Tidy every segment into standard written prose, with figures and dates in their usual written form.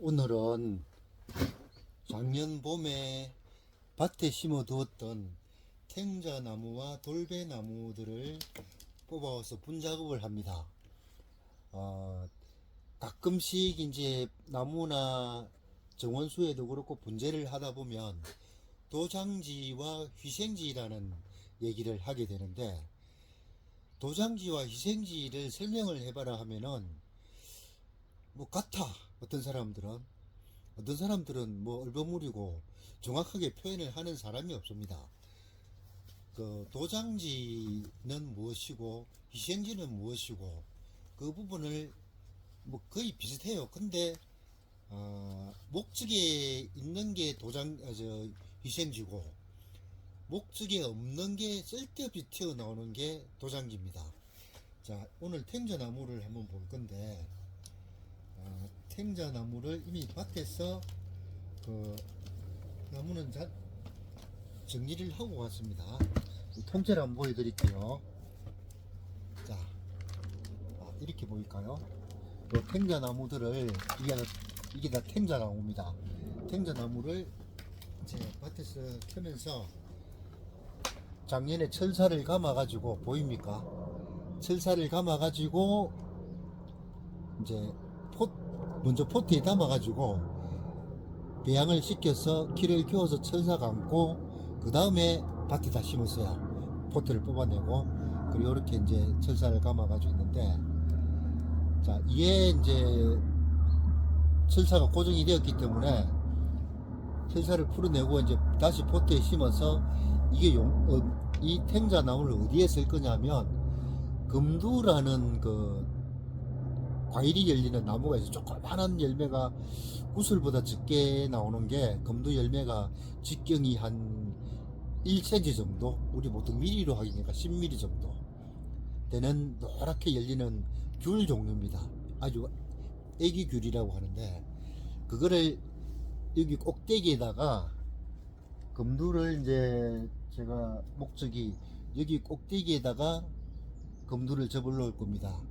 오늘은 작년 봄에 밭에 심어 두었던 탱자나무와 돌배나무들을 뽑아와서 분작업을 합니다. 가끔씩 이제 나무나 정원수에도 그렇고 분재를 하다 보면 도장지와 희생지라는 얘기를 하게 되는데, 도장지와 희생지를 설명을 해봐라 하면은 뭐 같아. 어떤 사람들은 뭐 얼버무리고 정확하게 표현을 하는 사람이 없습니다. 그 도장지는 무엇이고 희생지는 무엇이고 그 부분을 뭐 거의 비슷해요. 근데 목적에 있는 게 희생지고, 목적에 없는 게 쓸데없이 튀어나오는 게 도장지입니다. 자, 오늘 탱자나무를 한번 볼 건데, 탱자나무를 이미 밭에서 그 나무는 정리를 하고 왔습니다. 통째로 한번 보여드릴게요. 자, 이렇게 보일까요? 이 탱자나무들을 이게 다 탱자나무입니다. 탱자나무를 제 밭에서 켜면서 작년에 철사를 감아가지고, 보입니까? 철사를 감아가지고 이제 먼저 포트에 담아가지고 배양을 시켜서 키를 키워서 철사 감고 그 다음에 밭에다 심었어요. 포트를 뽑아내고, 그리고 이렇게 이제 철사를 감아가지고 있는데, 자, 이게 이제 철사가 고정이 되었기 때문에 철사를 풀어내고 이제 다시 포트에 심어서, 이 탱자 나무를 어디에 쓸 거냐면, 금두라는 그 과일이 열리는 나무가 있어요. 조그만한 열매가 구슬보다 적게 나오는 게, 금두 열매가 직경이 한 1cm 정도, 우리 보통 미리로 하기니까 10mm 정도 되는 노랗게 열리는 귤 종류입니다. 아주 애기 귤이라고 하는데, 그거를 여기 꼭대기에다가 금두를 이제 제가 목적이 여기 꼭대기에다가 금두를 접어 놓을 겁니다.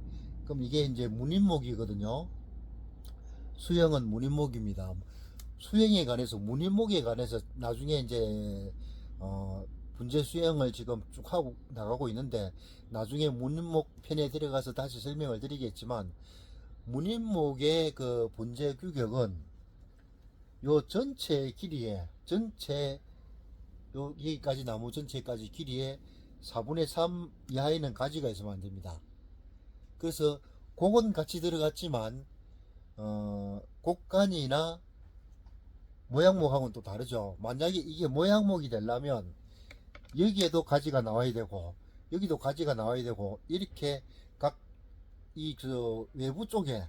그럼 이게 이제 문인목이거든요. 수영은 문인목입니다. 문인목에 관해서 나중에 이제 분재 수영을 지금 쭉 하고 나가고 있는데, 나중에 문인목 편에 들어가서 다시 설명을 드리겠지만, 문인목의 그 분재 규격은 요 전체 길이에, 여기까지 나무 전체까지 길이에 4분의 3 이하에는 가지가 있으면 안 됩니다. 그래서 곡은 같이 들어갔지만 곡간이나 모양목하고는 또 다르죠. 만약에 이게 모양목이 되려면 여기에도 가지가 나와야 되고 여기도 가지가 나와야 되고, 이렇게 각 외부 쪽에,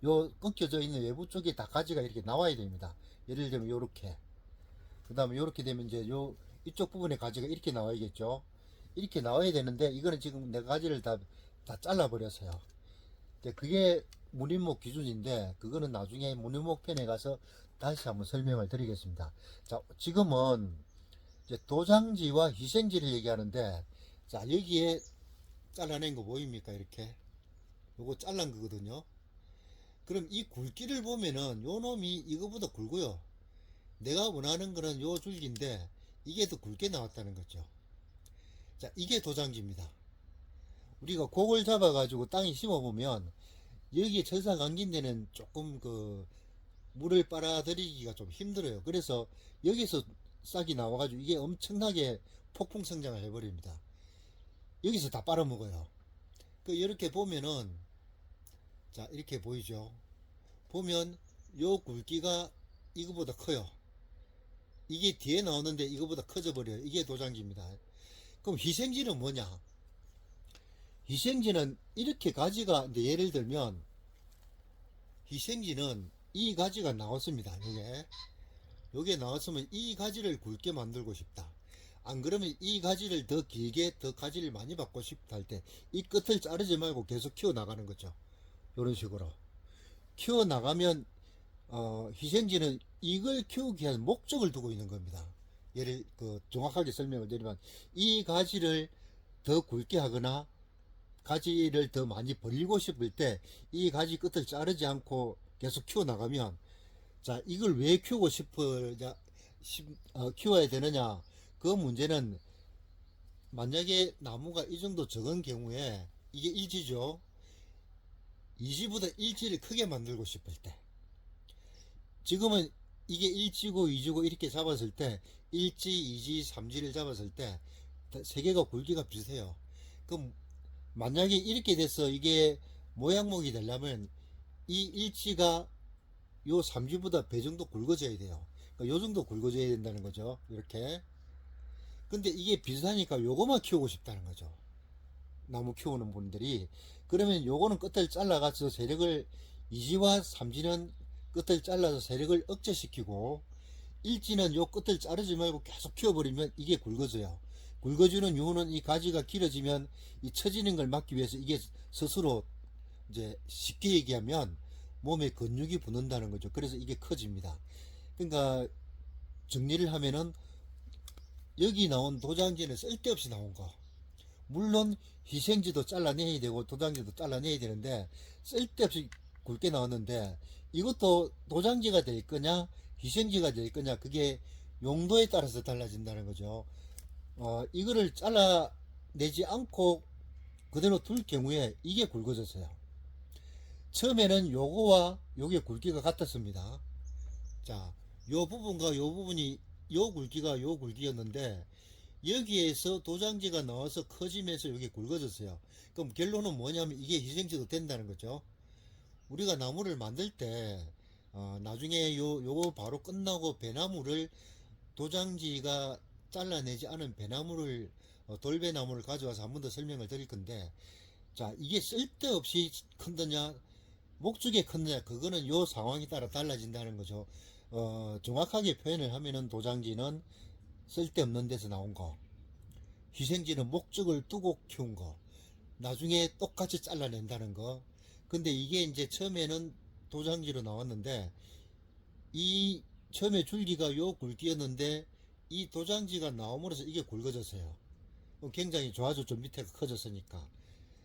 요 꺾여져 있는 외부 쪽에 다 가지가 이렇게 나와야 됩니다. 예를 들면 요렇게, 그 다음에 요렇게 되면 이제 이쪽 부분에 가지가 이렇게 나와야겠죠. 이렇게 나와야 되는데, 이거는 지금 내가 가지를 다 잘라 버렸어요. 그게 문인목 기준인데, 그거는 나중에 문인목 편에 가서 다시 한번 설명을 드리겠습니다. 자, 지금은 이제 도장지와 희생지를 얘기하는데, 자, 여기에 잘라낸 거 보입니까? 이렇게 요거 잘란 거거든요. 그럼 이 굵기를 보면은 요 놈이 이거보다 굵어요. 내가 원하는 거는 요 줄기인데 이게 더 굵게 나왔다는 거죠. 자, 이게 도장지입니다. 우리가 곡을 잡아 가지고 땅에 심어 보면 여기에 철사 감긴 데는 조금 물을 빨아들이기가 좀 힘들어요. 그래서 여기서 싹이 나와 가지고 이게 엄청나게 폭풍 성장을 해 버립니다. 여기서 다 빨아먹어요. 이렇게 보면은, 자, 이렇게 보이죠. 보면 요 굵기가 이거보다 커요. 이게 뒤에 나오는데 이거보다 커져 버려요. 이게 도장지입니다. 그럼 희생지는 뭐냐? 희생지는 이렇게 가지가, 이제 예를 들면 희생지는 이 가지가 나왔습니다. 요게 나왔으면 이 가지를 굵게 만들고 싶다. 안 그러면 이 가지를 더 길게, 더 가지를 많이 받고 싶다 할 때 이 끝을 자르지 말고 계속 키워 나가는 거죠. 이런 식으로 키워 나가면 희생지는 이걸 키우기 위한 목적을 두고 있는 겁니다. 예를 정확하게 설명을 드리면, 이 가지를 더 굵게 하거나 가지를 더 많이 벌리고 싶을 때 이 가지 끝을 자르지 않고 계속 키워 나가면 자, 이걸 왜 키우고 키워야 되느냐? 그 문제는 만약에 나무가 이 정도 적은 경우에 이게 일지죠. 이지보다 일지를 크게 만들고 싶을 때. 지금은 이게 일지고 이지고 이렇게 잡았을 때 일지, 이지, 삼지를 잡았을 때 세 개가 굵기가 비슷해요. 그럼 만약에 이렇게 돼서 이게 모양목이 되려면 이 일지가 요 삼지보다 배 정도 굵어져야 돼요. 그러니까 요 정도 굵어져야 된다는 거죠. 이렇게. 근데 이게 비슷하니까 요거만 키우고 싶다는 거죠. 나무 키우는 분들이. 그러면 요거는 끝을 잘라가서 세력을, 이지와 삼지는 끝을 잘라서 세력을 억제시키고, 일지는 요 끝을 자르지 말고 계속 키워버리면 이게 굵어져요. 굵어지는 이유는 이 가지가 길어지면 이 처지는 걸 막기 위해서 이게 스스로 이제 쉽게 얘기하면 몸에 근육이 붙는다는 거죠. 그래서 이게 커집니다. 그러니까 정리를 하면은 여기 나온 도장지는 쓸데없이 나온 거. 물론 희생지도 잘라내야 되고 도장지도 잘라내야 되는데 쓸데없이 굵게 나왔는데 이것도 도장지가 될 거냐 희생지가 될 거냐 그게 용도에 따라서 달라진다는 거죠. 이거를 잘라내지 않고 그대로 둘 경우에 이게 굵어졌어요. 처음에는 요거와 요게 굵기가 같았습니다. 자, 요 부분과 요 부분이 요 굵기가 요 굵기였는데 여기에서 도장지가 나와서 커지면서 이게 굵어졌어요. 그럼 결론은 뭐냐면 이게 희생지도 된다는 거죠. 우리가 나무를 만들 때 나중에 요거 바로 끝나고 배나무를 도장지가 잘라내지 않은 배나무를 돌배나무를 가져와서 한 번 더 설명을 드릴 건데 자 이게 쓸데없이 큰느냐 목적에 큰느냐 그거는 요 상황에 따라 달라진다는 거죠. 정확하게 표현을 하면은 도장지는 쓸데없는 데서 나온 거 희생지는 목적을 두고 키운 거 나중에 똑같이 잘라낸다는 거. 근데 이게 이제 처음에는 도장지로 나왔는데 이 처음에 줄기가 요 굵기였는데 이 도장지가 나옴으로써 이게 굵어졌어요. 굉장히 좋아졌죠. 밑에가 커졌으니까.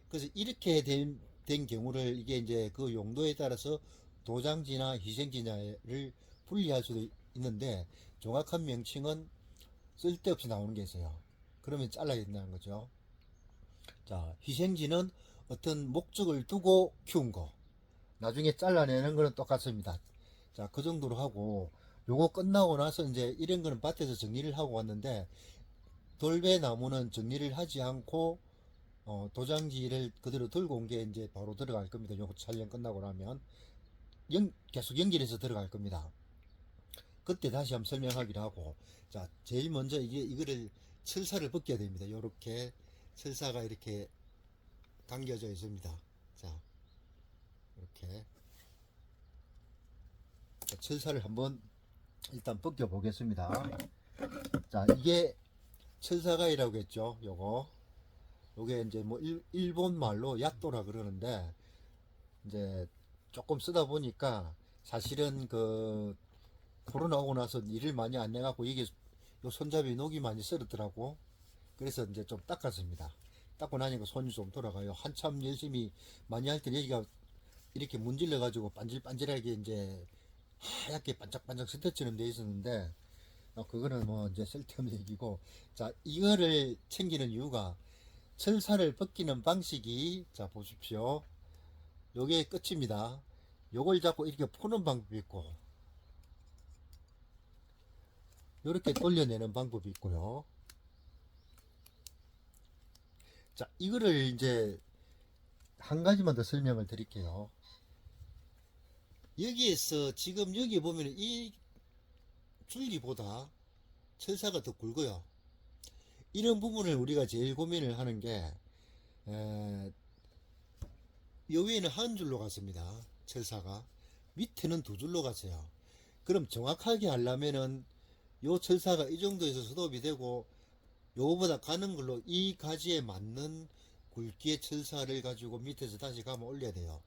그래서 이렇게 된 경우를 이게 이제 그 용도에 따라서 도장지나 희생지냐를 분리할 수도 있는데 정확한 명칭은 쓸데없이 나오는 게 있어요. 그러면 잘라야 된다는 거죠. 자, 희생지는 어떤 목적을 두고 키운 거. 나중에 잘라내는 거는 똑같습니다. 자, 그 정도로 하고, 요거 끝나고 나서 이제 이런 거는 밭에서 정리를 하고 왔는데, 돌배나무는 정리를 하지 않고, 도장지를 그대로 들고 온 게 이제 바로 들어갈 겁니다. 요거 촬영 끝나고 나면. 계속 연결해서 들어갈 겁니다. 그때 다시 한번 설명하기로 하고, 자, 제일 먼저 이거를 철사를 벗겨야 됩니다. 요렇게 철사가 이렇게 당겨져 있습니다. 자, 이렇게 철사를 한번 일단 벗겨 보겠습니다. 자, 이게 철사가이라고 했죠. 요게 이제 뭐 일본 말로 야또라 그러는데 이제 조금 쓰다 보니까 사실은 그 코로나 오고 나서 일을 많이 안 내갖고 이게 요 손잡이 녹이 많이 썰었더라고. 그래서 이제 좀 닦았습니다. 닦고 나니까 손이 좀 돌아가요. 한참 열심히 많이 할 때 여기가 이렇게 문질러 가지고 반질반질하게 이제 하얗게 반짝반짝 스쳐처럼 돼 있었는데 그거는 뭐 이제 쓸데없는 얘기고 자 이거를 챙기는 이유가 철사를 벗기는 방식이 자 보십시오. 요게 끝입니다. 요걸 잡고 이렇게 푸는 방법이 있고 요렇게 돌려내는 방법이 있고요. 자 이거를 이제 한 가지만 더 설명을 드릴게요. 여기에서 지금 여기 보면 이 줄기보다 철사가 더 굵어요. 이런 부분을 우리가 제일 고민을 하는 게 요 위에는 한 줄로 갔습니다. 철사가 밑에는 두 줄로 갔어요. 그럼 정확하게 하려면은 요 철사가 이 정도에서 스톱이 되고 요거보다 가는 걸로 이 가지에 맞는 굵기의 철사를 가지고 밑에서 다시 감아 올려야 돼요.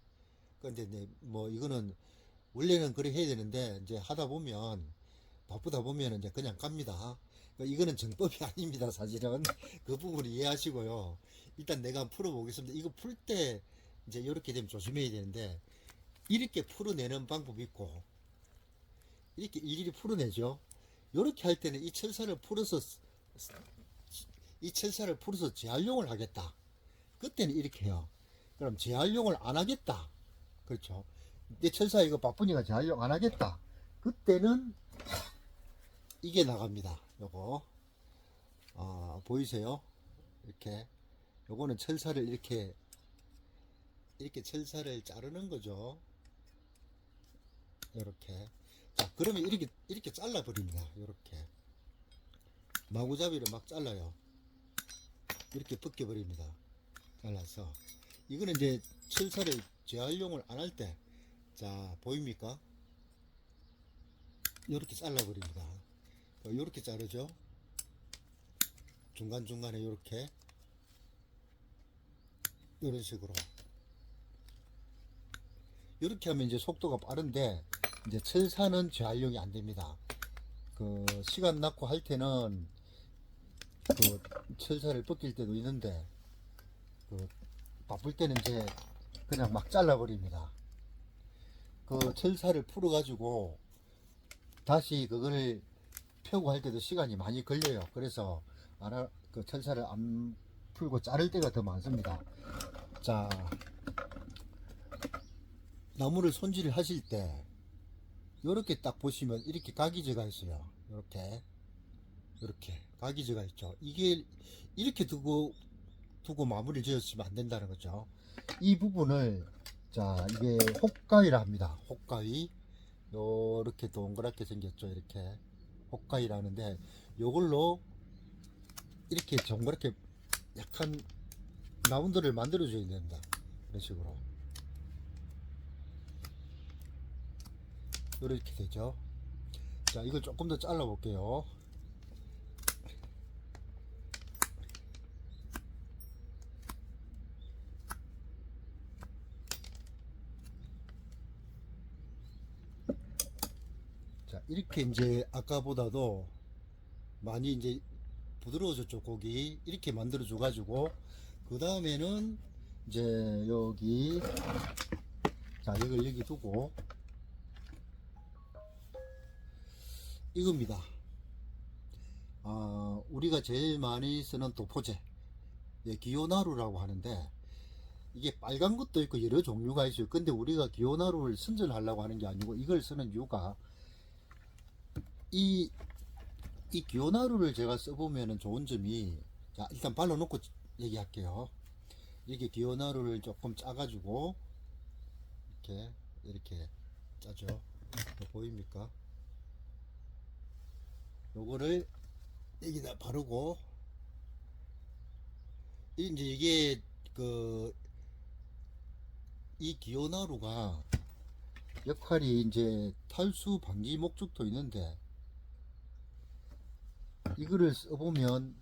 근데 뭐 이거는 원래는 그렇게 해야 되는데 이제 하다 보면 바쁘다 보면 이제 그냥 갑니다. 이거는 정법이 아닙니다. 사실은 그 부분 이해하시고요. 일단 내가 풀어보겠습니다. 이거 풀 때 이제 이렇게 되면 조심해야 되는데 이렇게 풀어내는 방법이 있고 이렇게 일일이 풀어내죠. 이렇게 할 때는 이 철사를 풀어서 재활용을 하겠다. 그때는 이렇게 해요. 그럼 재활용을 안 하겠다. 그렇죠. 내 철사 이거 바쁘니까 재활용 안 하겠다. 그때는 이게 나갑니다. 요거 보이세요? 이렇게 요거는 철사를 이렇게 철사를 자르는 거죠. 이렇게. 자, 그러면 이렇게 잘라 버립니다. 이렇게 마구잡이를 막 잘라요. 이렇게 벗겨 버립니다. 잘라서 이거는 이제 철사를 재활용을 안 할 때, 자 보입니까? 이렇게 잘라 버립니다. 이렇게 자르죠. 중간중간에 이렇게 이런 식으로 이렇게 하면 이제 속도가 빠른데, 이제 철사는 재활용이 안 됩니다. 그 시간 낳고 할 때는 그 철사를 벗길 때도 있는데, 그 바쁠 때는 이제 그냥 막 잘라 버립니다. 그 철사를 풀어 가지고 다시 그걸 펴고 할 때도 시간이 많이 걸려요. 그래서 그 철사를 안 풀고 자를 때가 더 많습니다. 자, 나무를 손질을 하실 때 이렇게 딱 보시면 이렇게 가기즈가 있어요. 이렇게 가기즈가 있죠. 이게 이렇게 두고 마무리를 지었으면 안 된다는 거죠. 이 부분을, 자, 이게 혹가위라 합니다. 혹가위. 요렇게 동그랗게 생겼죠. 이렇게 혹가위라는데, 요걸로 이렇게 동그랗게 약간 라운드를 만들어 줘야 된다. 이런 식으로 이렇게 되죠. 자, 이걸 조금 더 잘라 볼게요. 자, 이렇게 이제 아까보다도 많이 이제 부드러워졌죠. 고기 이렇게 만들어 줘 가지고, 그 다음에는 이제 여기, 자, 이걸 여기 두고 이겁니다. 우리가 제일 많이 쓰는 도포제, 예, 기요나루라고 하는데, 이게 빨간 것도 있고 여러 종류가 있어요. 근데 우리가 기요나루를 선전하려고 하는 게 아니고, 이걸 쓰는 이유가, 이 기요나루를 제가 써보면 좋은 점이, 자, 일단 발라놓고 얘기할게요. 이렇게 기요나루를 조금 짜가지고 이렇게 짜죠. 보입니까? 요거를 여기다 바르고, 이제 이게 이 기요나루가 역할이 이제 탈수 방지 목적도 있는데, 이거를 써보면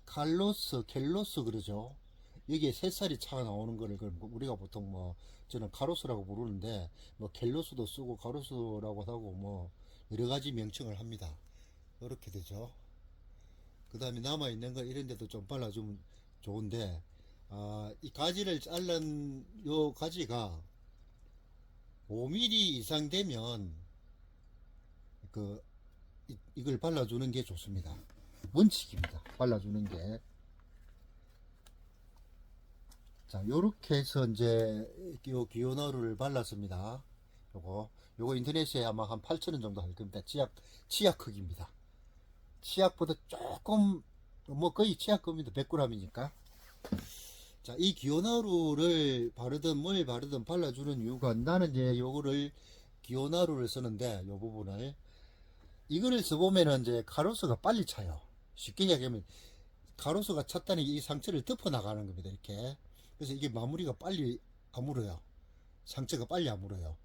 켈로스 그러죠. 여기에 새살이 차가 나오는 거를 우리가 보통 뭐 저는 카로스라고 부르는데, 뭐 켈로스도 쓰고 카로스라고 하고 뭐 여러 가지 명칭을 합니다. 이렇게 되죠. 그 다음에 남아있는 거 이런 데도 좀 발라주면 좋은데, 이 가지를 자른 요 가지가 5mm 이상 되면 이걸 발라주는 게 좋습니다. 원칙입니다. 발라주는 게. 자, 요렇게 해서 이제 요 기요나루를 발랐습니다. 요거 인터넷에 아마 한 8,000원 정도 할 겁니다. 치약 크기입니다. 치약보다 조금, 뭐 거의 치약급입니다. 100g이니까. 자, 이 기요나루를 바르든 뭘 바르든 발라주는 이유가, 나는 이제 요거를 기요나루를 쓰는데, 요 부분을, 이거를 써보면은 이제 가로수가 빨리 차요. 쉽게 이야기하면 가로수가 찼다는 이 상처를 덮어 나가는 겁니다. 이렇게. 그래서 이게 마무리가 빨리 아물어요. 상처가 빨리 아물어요.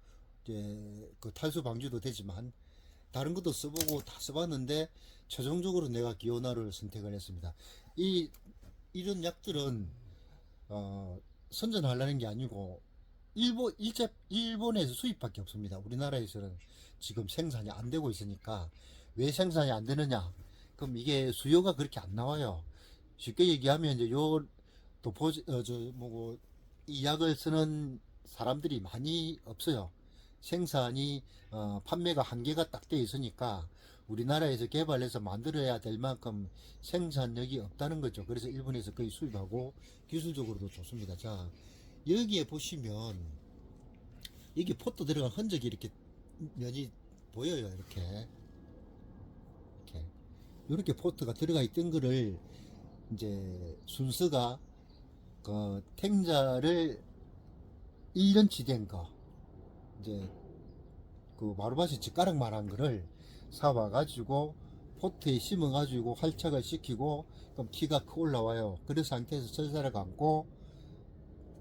이제 그 탈수 방지도 되지만, 다른 것도 써보고 다 써봤는데 최종적으로 내가 기요나루를 선택을 했습니다. 이런 약들은 선전하려는 게 아니고 일본에서 수입밖에 없습니다. 우리나라에서는 지금 생산이 안 되고 있으니까. 왜 생산이 안 되느냐? 그럼 이게 수요가 그렇게 안 나와요. 쉽게 얘기하면 이제 이 약을 쓰는 사람들이 많이 없어요. 생산이 판매가 한계가 딱 돼 있으니까 우리나라에서 개발해서 만들어야 될 만큼 생산력이 없다는 거죠. 그래서 일본에서 거의 수입하고 기술적으로도 좋습니다. 자, 여기에 보시면 여기 포트 들어간 흔적이 이렇게 면이 보여요. 이렇게 포트가 들어가 있던 거를 이제 순서가 그 탱자를 1년치 된 거, 이제 그 마루밭이 젓가락만한 거를 사와가지고 포트에 심어가지고 활착을 시키고 그럼 키가 커 올라와요. 그런 상태에서 철사를 감고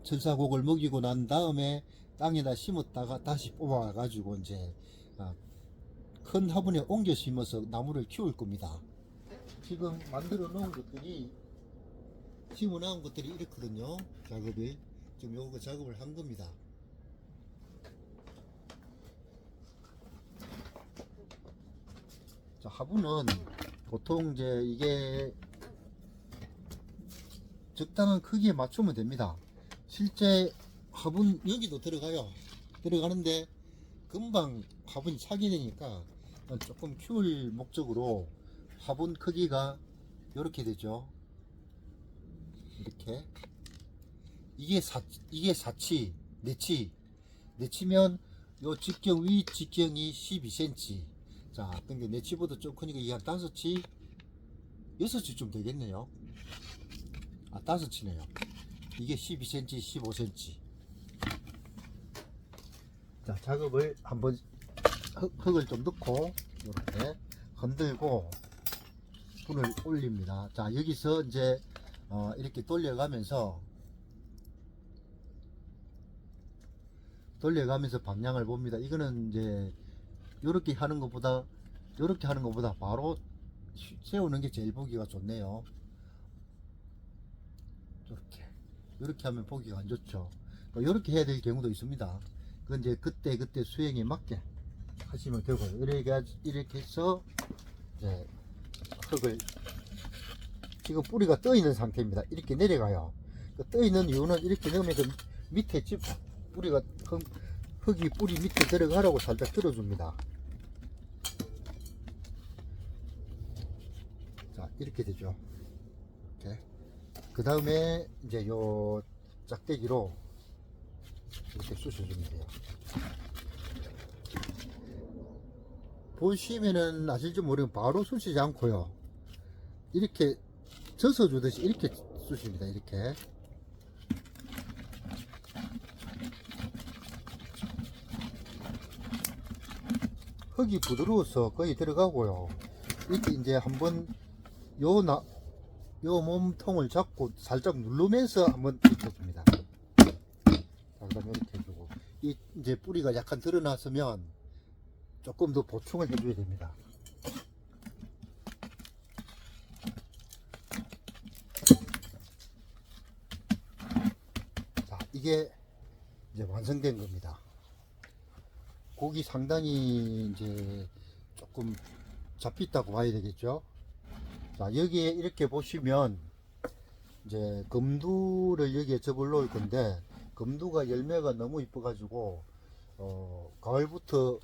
철사곡을 먹이고 난 다음에 땅에다 심었다가 다시 뽑아가지고 이제 큰 화분에 옮겨 심어서 나무를 키울 겁니다. 지금 만들어 놓은 것들이 심어 놓은 것들이 이렇거든요. 작업을 지금 요거 작업을 한 겁니다. 자, 화분은 보통 이제 이게 적당한 크기에 맞추면 됩니다. 실제 화분 여기도 들어가요. 들어가는데 금방 화분이 차게 되니까 조금 키울 목적으로 화분 크기가 이렇게 되죠. 이렇게 이게 4치 내치면 요 직경 위 직경이 12cm. 자, 근데 내치보다 좀 크니까 이게 한 5치 6치 좀 되겠네요. 5치네요. 이게 12cm 15cm. 자, 작업을 한번 흙을 좀 넣고 이렇게 흔들고 분을 올립니다. 자, 여기서 이제 이렇게 돌려가면서 방향을 봅니다. 이거는 이제 이렇게 하는 것보다 바로 세우는 게 제일 보기가 좋네요. 이렇게 하면 보기가 안 좋죠. 이렇게 해야 될 경우도 있습니다. 그건 이제 그때 수행에 맞게 하시면 되고요. 이렇게 해서 이제 흙을 지금 뿌리가 떠 있는 상태입니다. 이렇게 내려가요. 떠 있는 이유는 이렇게 넣으면서 밑에 뿌리가 흙이 뿌리 밑에 들어가라고 살짝 들어줍니다. 자, 이렇게 되죠. 그 다음에 이제 요 짝대기로 이렇게 쑤셔주면 돼요. 보시면은 아실지 모르겠는데 바로 쑤시지 않고요. 이렇게 져서 주듯이 이렇게 쑤십니다. 이렇게. 흙이 부드러워서 거의 들어가고요. 이렇게 이제 한번 요 몸통을 잡고 살짝 누르면서 한번 이렇게 해줍니다. 자, 그다음에 이렇게 해주고 이제 뿌리가 약간 드러났으면 조금 더 보충을 해줘야 됩니다. 자, 이게 이제 완성된 겁니다. 고기 상당히 이제 조금 잡혔다고 봐야 되겠죠. 자, 여기에 이렇게 보시면 이제 금두를 여기에 접을 놓을 건데 금두가 열매가 너무 이뻐 가지고 가을부터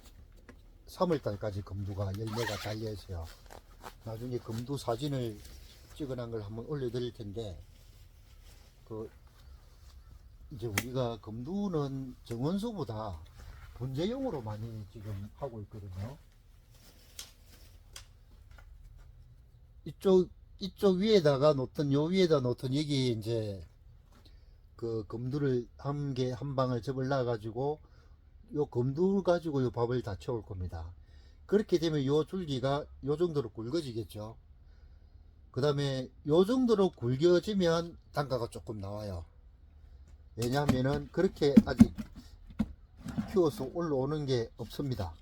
3월달까지 금두가 열매가 달려 있어요. 나중에 금두 사진을 찍어놓은 걸 한번 올려 드릴 텐데 이제 우리가 금두는 정원수보다 분재용으로 많이 지금 하고 있거든요. 이쪽 위에다가 놓던 요 위에다 놓던 여기 이제 그 검두를 한 방을 접을 놔 가지고 요 검두 가지고 요 밥을 다 채울 겁니다. 그렇게 되면 요 줄기가 요 정도로 굵어지겠죠. 그 다음에 요 정도로 굵어지면 단가가 조금 나와요. 왜냐하면은 그렇게 아직 키워서 올라오는 게 없습니다.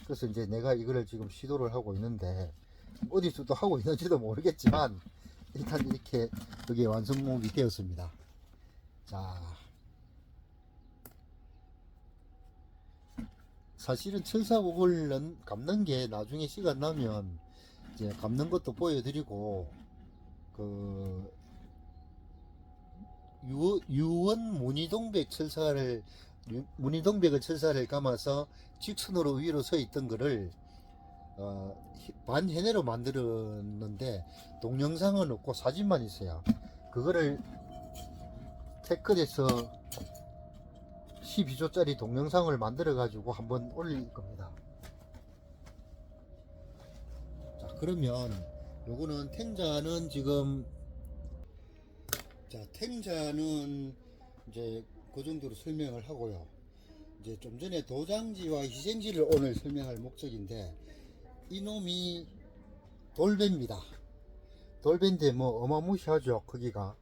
그래서 이제 내가 이거를 지금 시도를 하고 있는데 어디서 또 하고 있는지도 모르겠지만 일단 이렇게 여기 완성목이 되었습니다. 자, 사실은 철사곡을 감는 게 나중에 시간 나면 이제 감는 것도 보여드리고 유원 무늬동백 철사를 무늬동백을 철사를 감아서 직선으로 위로 서 있던 거를 반해내로 만들었는데 동영상은 없고 사진만 있어요. 그거를 태클에서 12조짜리 동영상을 만들어 가지고 한번 올릴 겁니다. 자, 그러면 요거는 탱자는 지금, 자, 탱자는 이제 그 정도로 설명을 하고요. 이제 좀 전에 도장지와 희생지를 오늘 설명할 목적인데, 이놈이 돌배입니다. 돌배인데 뭐 어마무시하죠. 크기가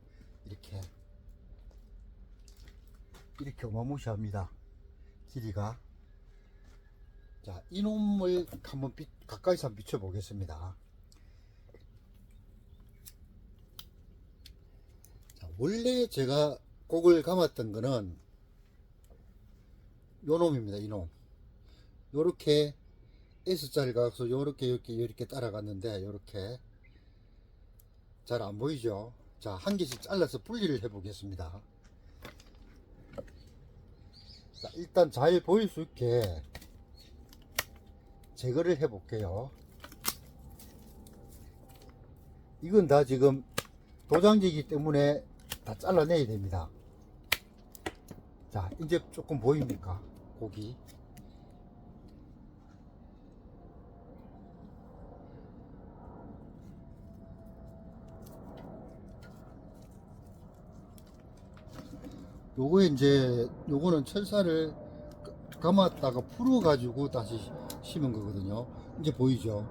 이렇게 어마무시합니다. 길이가. 자, 이놈을 한번 가까이서 한번 비춰 보겠습니다. 자, 원래 제가 곡을 감았던 거는 요 놈입니다. 이놈. 요렇게 S자를 가서 요렇게 따라갔는데, 요렇게 잘 안 보이죠? 자, 한 개씩 잘라서 분리를 해 보겠습니다. 자, 일단 잘 보일 수 있게 제거를 해 볼게요. 이건 다 지금 도장지기 때문에 다 잘라내야 됩니다. 자, 이제 조금 보입니까? 고기. 요거 이제 요거는 철사를 감았다가 풀어 가지고 다시 심은 거거든요. 이제 보이죠?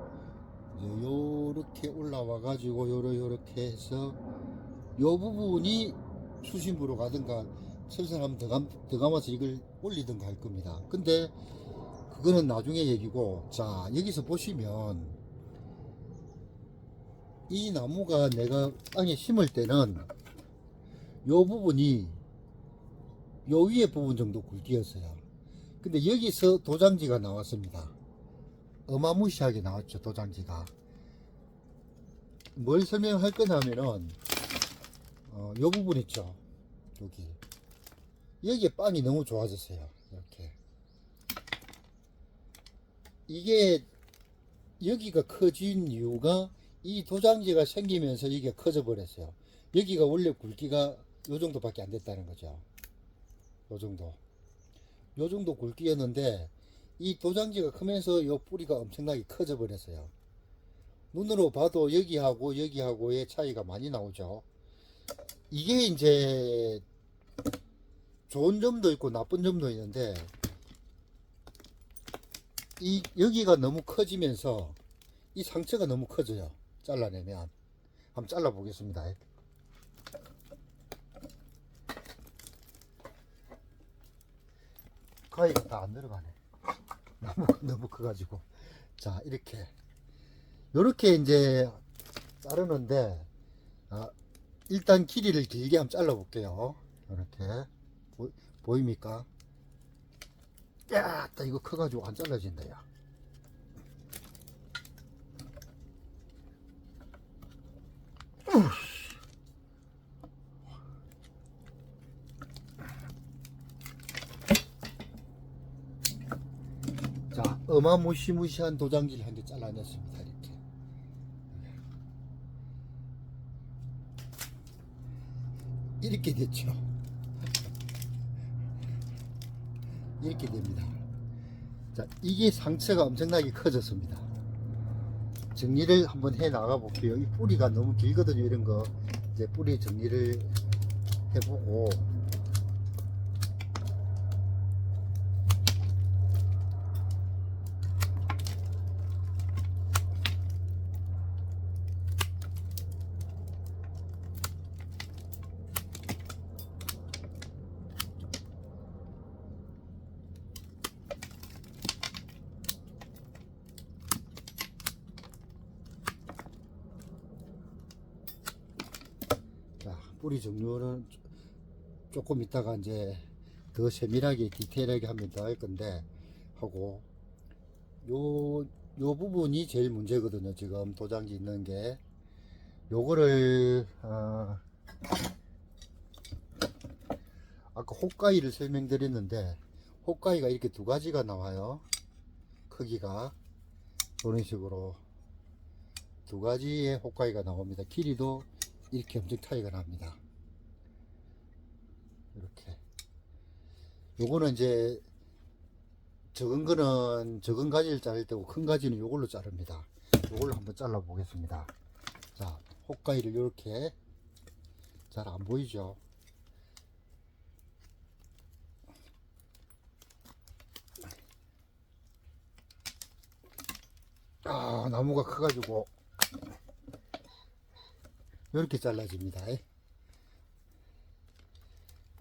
이제 요렇게 올라와 가지고 요렇게 해서 요 부분이 수심부로 가든가 철사를 한번 더 감아서 이걸 올리든가 할 겁니다. 근데 그거는 나중에 얘기고, 자, 여기서 보시면 이 나무가 내가 땅에 심을 때는 요 부분이 요 위에 부분 정도 굵기였어요. 근데 여기서 도장지가 나왔습니다. 어마무시하게 나왔죠. 도장지가. 뭘 설명할 거냐면은 요 부분 있죠. 여기에 빵이 너무 좋아졌어요. 이렇게. 이게 여기가 커진 이유가 이 도장지가 생기면서 이게 커져 버렸어요. 여기가 원래 굵기가 요 정도밖에 안 됐다는 거죠. 요 정도 굵기였는데 이 도장지가 크면서 요 뿌리가 엄청나게 커져 버렸어요. 눈으로 봐도 여기하고의 차이가 많이 나오죠. 이게 이제 좋은 점도 있고 나쁜 점도 있는데, 여기가 너무 커지면서 이 상처가 너무 커져요. 잘라내면. 한번 잘라 보겠습니다. 가위가 다 안 들어가네. 너무 커가지고. 자, 요렇게 이제 자르는데, 일단 길이를 길게 한번 잘라 볼게요. 이렇게 보입니까? 야, 이거 커가지고 안 잘라진다, 야. 자, 어마무시무시한 도장지를 한 개 잘라냈습니다. 이렇게 됐죠. 이렇게 됩니다. 자, 이게 상처가 엄청나게 커졌습니다. 정리를 한번 해 나가 볼게요. 이 뿌리가 너무 길거든요. 이런 거 이제 뿌리 정리를 해보고, 뿌리 종류는 조금 이따가 이제 더 세밀하게 디테일하게 하면 더 할 건데 하고, 요 부분이 제일 문제거든요. 지금 도장지 있는 게 요거를 아까 호가이를 설명드렸는데 혹가이가 이렇게 두 가지가 나와요. 크기가 이런 식으로 두 가지의 혹가이가 나옵니다. 길이도 이렇게 엄청 차이가 납니다. 이렇게 요거는 이제 적은 거는 적은 가지를 자를 때고 큰 가지는 요걸로 자릅니다. 요걸로 한번 잘라 보겠습니다. 자, 혹가이를 이렇게 잘 안 보이죠? 아, 나무가 커가지고 이렇게 잘라집니다.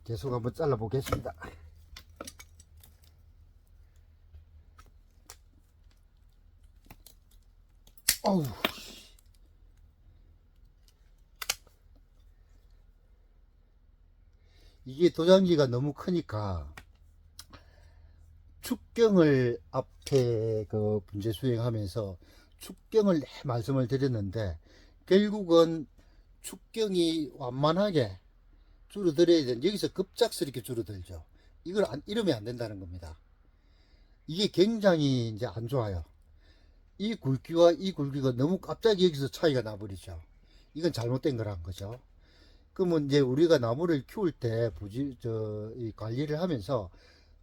계속 한번 잘라 보겠습니다. 어우, 이게 도장지가 너무 크니까 축경을 앞에 그 분재 수행하면서 축경을 말씀을 드렸는데 결국은 축경이 완만하게 줄어들어야 되는, 여기서 급작스럽게 줄어들죠. 이걸 이러면 안 된다는 겁니다. 이게 굉장히 이제 안 좋아요. 이 굵기와 이 굵기가 너무 갑자기 여기서 차이가 나버리죠. 이건 잘못된 거란 거죠. 그러면 이제 우리가 나무를 키울 때 이 관리를 하면서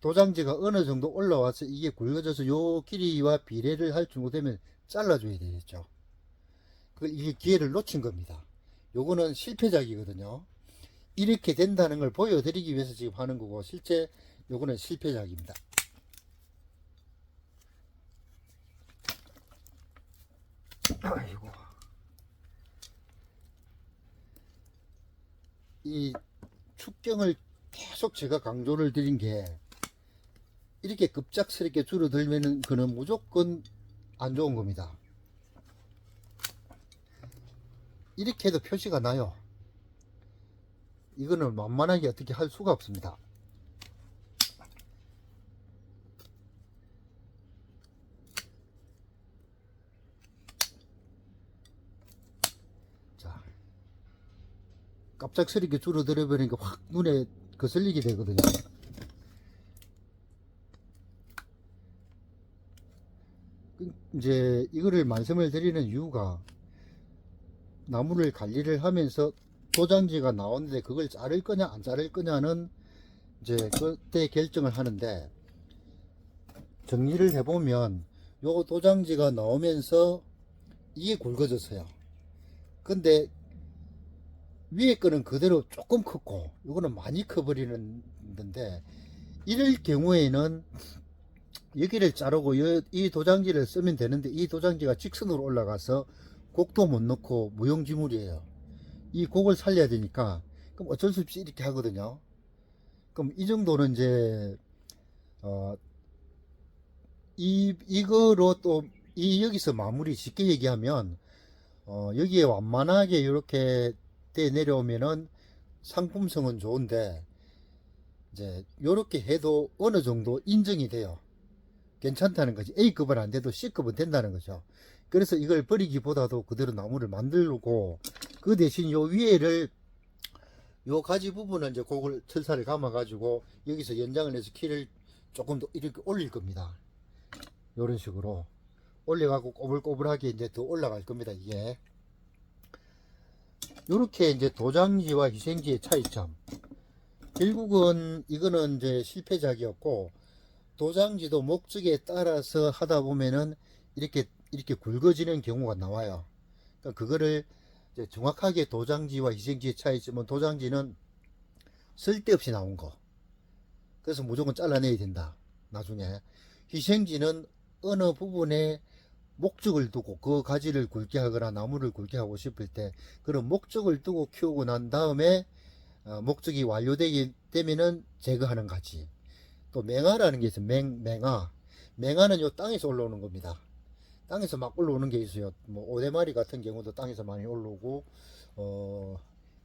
도장지가 어느 정도 올라와서 이게 굵어져서 요 길이와 비례를 할 정도 되면 잘라줘야 되겠죠. 이게 기회를 놓친 겁니다. 요거는 실패작이거든요. 이렇게 된다는 걸 보여드리기 위해서 지금 하는 거고, 실제 요거는 실패작입니다. 아이고. 이 축경을 계속 제가 강조를 드린 게 이렇게 급작스럽게 줄어들면은 그는 무조건 안 좋은 겁니다. 이렇게 해도 표시가 나요. 이거는 만만하게 어떻게 할 수가 없습니다. 자, 갑작스럽게 줄어들어 버리니까 확 눈에 거슬리게 되거든요. 이제 이거를 말씀을 드리는 이유가 나무를 관리를 하면서 도장지가 나오는데 그걸 자를 거냐 안 자를 거냐는 이제 그때 결정을 하는데, 정리를 해보면 요 도장지가 나오면서 이게 굵어졌어요. 근데 위에 거는 그대로 조금 컸고 요거는 많이 커버리는 건데, 이럴 경우에는 여기를 자르고 이 도장지를 쓰면 되는데 이 도장지가 직선으로 올라가서 곡도 못 넣고 무용지물이에요. 이 곡을 살려야 되니까 그럼 어쩔 수 없이 이렇게 하거든요. 그럼 이 정도는 이제 이거로 또 여기서 마무리 쉽게 얘기하면 여기에 완만하게 이렇게 돼 내려오면은 상품성은 좋은데 이제 이렇게 해도 어느 정도 인정이 돼요. 괜찮다는 거지. A급은 안 돼도 C급은 된다는 거죠. 그래서 이걸 버리기보다도 그대로 나무를 만들고 그 대신 요 위에를 요 가지 부분은 이제 그걸 철사를 감아 가지고 여기서 연장을 해서 키를 조금 더 이렇게 올릴 겁니다. 요런 식으로 올려갖고 꼬불꼬불하게 이제 더 올라갈 겁니다. 이게 요렇게 이제 도장지와 희생지의 차이점, 결국은 이거는 이제 실패작이었고, 도장지도 목적에 따라서 하다 보면은 이렇게 굵어지는 경우가 나와요. 그러니까 그거를 이제 정확하게 도장지와 희생지의 차이점은, 도장지는 쓸데없이 나온 거, 그래서 무조건 잘라내야 된다. 나중에 희생지는 어느 부분에 목적을 두고 그 가지를 굵게 하거나 나무를 굵게 하고 싶을 때 그런 목적을 두고 키우고 난 다음에 목적이 완료되게 되면은 제거하는 가지. 또 맹아라는 게 있어요. 맹아는 요 땅에서 올라오는 겁니다. 땅에서 막 올라오는 게 있어요. 뭐 오대마리 같은 경우도 땅에서 많이 올라오고,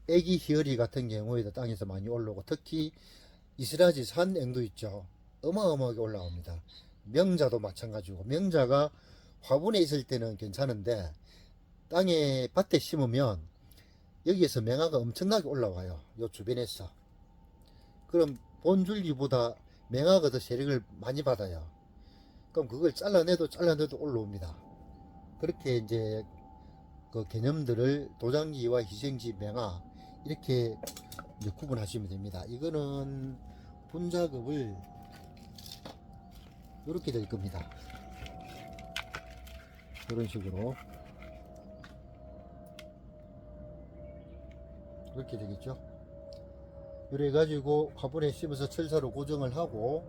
애기 희어리 같은 경우에도 땅에서 많이 올라오고, 특히 이스라지 산앵도 있죠. 어마어마하게 올라옵니다. 명자도 마찬가지고, 명자가 화분에 있을 때는 괜찮은데 땅에 밭에 심으면 여기에서 맹아가 엄청나게 올라와요. 요 주변에서. 그럼 본줄기보다 맹아가 더 세력을 많이 받아요. 그럼 그걸 잘라내도 올라옵니다. 그렇게 이제 그 개념들을 도장지와 희생지, 맹아 이렇게 이제 구분하시면 됩니다. 이거는 분작업을 이렇게 될 겁니다. 이런 식으로 이렇게 되겠죠. 이래 가지고 화분에 씹어서 철사로 고정을 하고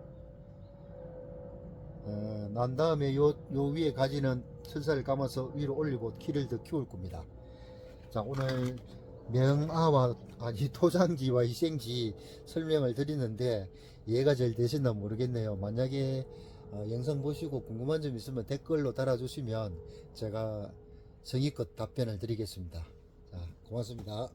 난 다음에 요 위에 가지는 철사를 감아서 위로 올리고 키를 더 키울 겁니다. 자, 오늘 명아와 토장지와 희생지 설명을 드리는데 이해가 잘 되셨나 모르겠네요. 만약에 영상 보시고 궁금한 점 있으면 댓글로 달아주시면 제가 성의껏 답변을 드리겠습니다. 자, 고맙습니다.